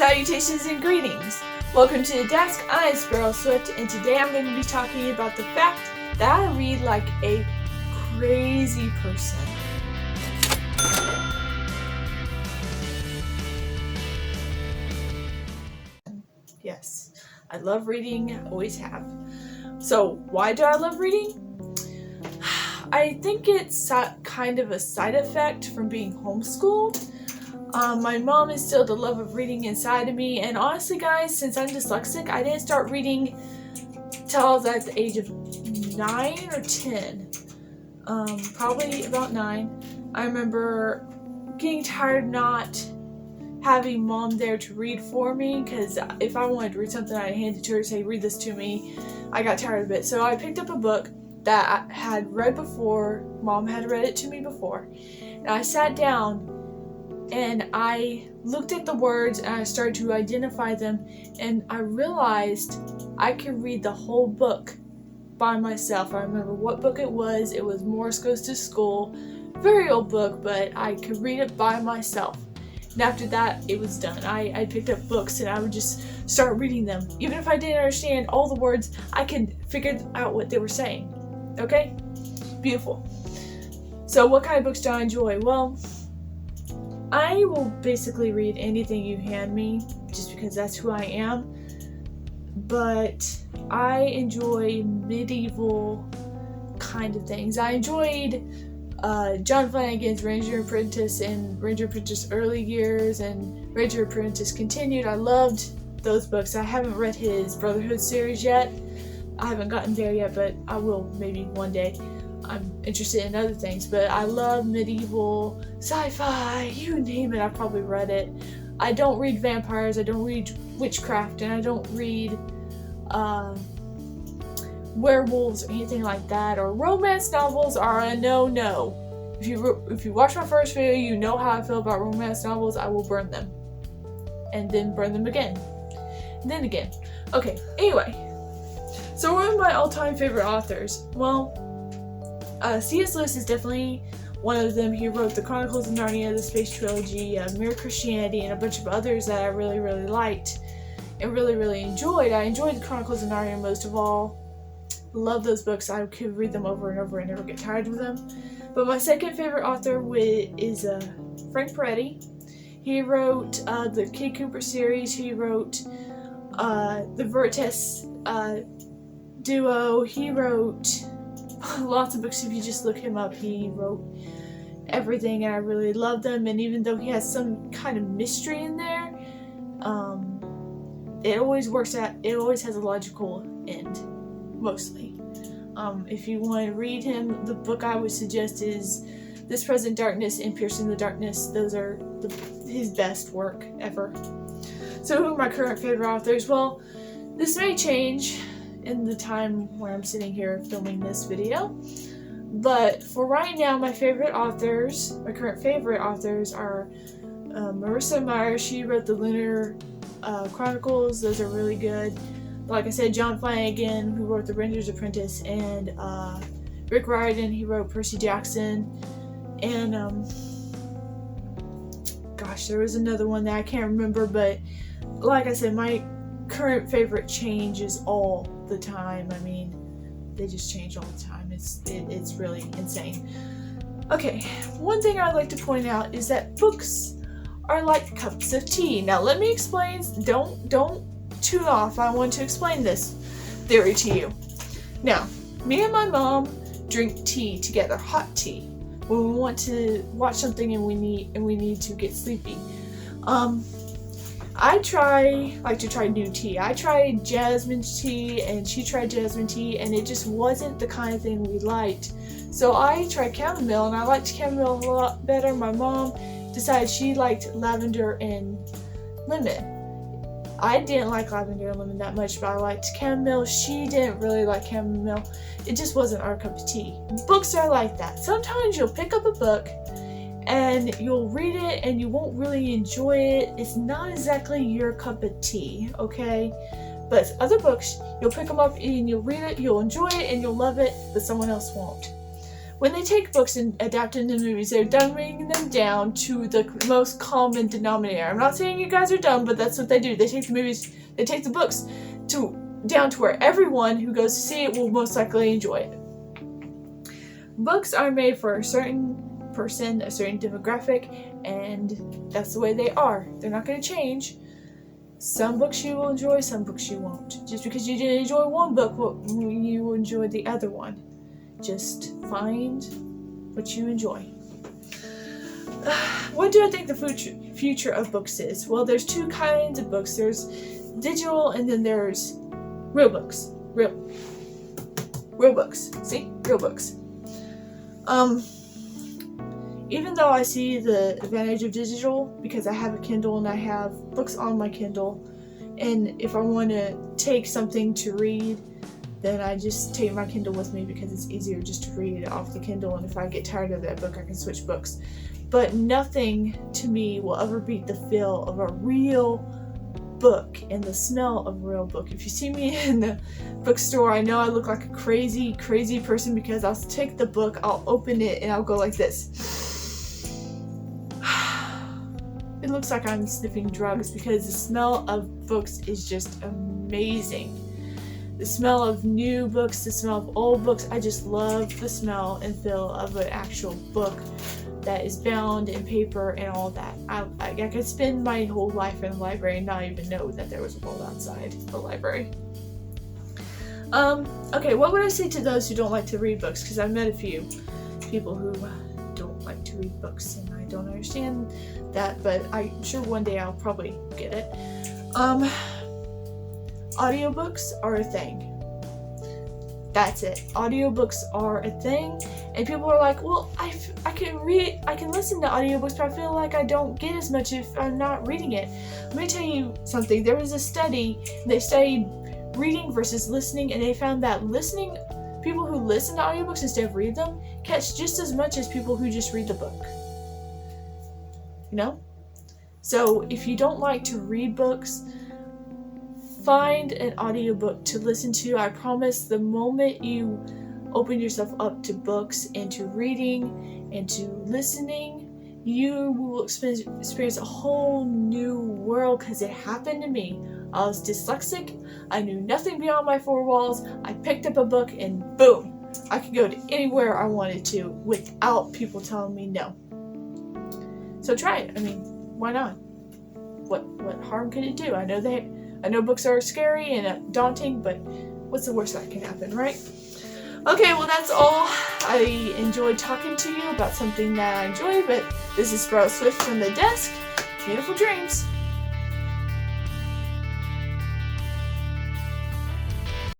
Salutations and greetings! Welcome to the desk. I'm Sparrow Swift, and today I'm going to be talking about the fact that I read like a crazy person. Yes, I love reading, always have. So, why do I love reading? I think it's kind of a side effect from being homeschooled. My mom instilled the love of reading inside of me, and honestly guys, since I'm dyslexic, I didn't start reading till I was at the age of 9 or 10. Probably about 9. I remember getting tired of not having mom there to read for me, because if I wanted to read something, I'd hand it to her and say, read this to me. I got tired of it, so I picked up a book that I had read before. Mom had read it to me before, and I sat down and I looked at the words and I started to identify them, and I realized I could read the whole book by myself. I remember what book it was. It was Morris Goes to School. Very old book, but I could read it by myself. And after that, it was done. I picked up books and I would just start reading them. Even if I didn't understand all the words, I could figure out what they were saying. Okay? Beautiful. So what kind of books do I enjoy? Well, I will basically read anything you hand me, just because that's who I am. But I enjoy medieval kind of things. I enjoyed John Flanagan's Ranger Apprentice and Ranger Apprentice Early Years and Ranger Apprentice Continued. I loved those books. I haven't read his Brotherhood series yet. I haven't gotten there yet, but I will maybe one day. I'm interested in other things, but I love medieval, sci-fi, you name it, I've probably read it. I don't read vampires, I don't read witchcraft, and I don't read werewolves or anything like that, or romance novels are a no-no. If you watch my first video, you know how I feel about romance novels. I will burn them. And then burn them again. And then again. Okay, anyway. So one of my all-time favorite authors, well, C.S. Lewis is definitely one of them. He wrote the Chronicles of Narnia, the Space Trilogy, Mere Christianity, and a bunch of others that I really, really liked and really, really enjoyed. I enjoyed the Chronicles of Narnia most of all. Love those books. I could read them over and over and never get tired of them. But my second favorite author is Frank Peretti. He wrote the Kid Cooper series. He wrote the Vertes duo. He wrote lots of books. If you just look him up, he wrote everything, and I really love them. And even though he has some kind of mystery in there, it always has a logical end, mostly. If you want to read him, the book I would suggest is This Present Darkness and Piercing the Darkness. Those are his best work ever. So who are my current favorite authors? Well, this may change in the time where I'm sitting here filming this video, but for right now, my current favorite authors are Marissa Meyer. She wrote the Lunar Chronicles. Those are really good. Like I said, John Flanagan, who wrote the Ranger's Apprentice, and Rick Riordan, he wrote Percy Jackson, and gosh, there was another one that I can't remember, but like I said, my current favorite changes all the time. I mean, they just change all the time. It's really insane. Okay, one thing I'd like to point out is that books are like cups of tea. Now let me explain. Don't tune off. I want to explain this theory to you. Now, me and my mom drink tea together, hot tea, when we want to watch something and we need to get sleepy. I like to try new tea. I tried jasmine tea, and she tried jasmine tea, and it just wasn't the kind of thing we liked. So I tried chamomile, and I liked chamomile a lot better. My mom decided she liked lavender and lemon. I didn't like lavender and lemon that much, but I liked chamomile. She didn't really like chamomile. It just wasn't our cup of tea. Books are like that. Sometimes you'll pick up a book and you'll read it and you won't really enjoy it. It's not exactly your cup of tea, okay? But other books, you'll pick them up and you'll read it, you'll enjoy it, and you'll love it, but someone else won't. when they take books and adapt them into movies, they're dumbing them down to the most common denominator. I'm not saying you guys are dumb, but that's what they do. They take the books down to where everyone who goes to see it will most likely enjoy it. Books are made for a certain person, a certain demographic, and that's the way they are. They're not going to change. Some books you will enjoy, some books you won't. Just because you didn't enjoy one book, you will enjoy the other one. Just find what you enjoy. What do I think the future of books is? Well, there's two kinds of books. There's digital, and then there's real books. Real books. See? Real books. Even though I see the advantage of digital, because I have a Kindle and I have books on my Kindle, and if I want to take something to read, then I just take my Kindle with me because it's easier just to read it off the Kindle, and if I get tired of that book, I can switch books. But nothing to me will ever beat the feel of a real book and the smell of a real book. If you see me in the bookstore, I know I look like a crazy person because I'll take the book, I'll open it, and I'll go like this. It looks like I'm sniffing drugs because the smell of books is just amazing. The smell of new books, the smell of old books, I just love the smell and feel of an actual book that is bound in paper and all that. I could spend my whole life in the library and not even know that there was a world outside the library. Okay, what would I say to those who don't like to read books? Because I've met a few people who don't like to read books, and I don't understand that, but I'm sure one day I'll probably get it. Audiobooks are a thing. That's it. Audiobooks are a thing, and people are like, well, I can listen to audiobooks, but I feel like I don't get as much if I'm not reading it. Let me tell you something. There was a study, they studied reading versus listening, and they found that people who listen to audiobooks instead of read them catch just as much as people who just read the book. You know? So if you don't like to read books, find an audiobook to listen to. I promise the moment you open yourself up to books and to reading and to listening, you will experience a whole new world, because it happened to me. I was dyslexic. I knew nothing beyond my four walls. I picked up a book and boom, I could go to anywhere I wanted to without people telling me no. So try it. I mean, why not? What harm could it do? I know books are scary and daunting, but what's the worst that can happen, right? Okay, well, that's all. I enjoyed talking to you about something that I enjoy, but this is Sprout Swift from the desk. Beautiful dreams.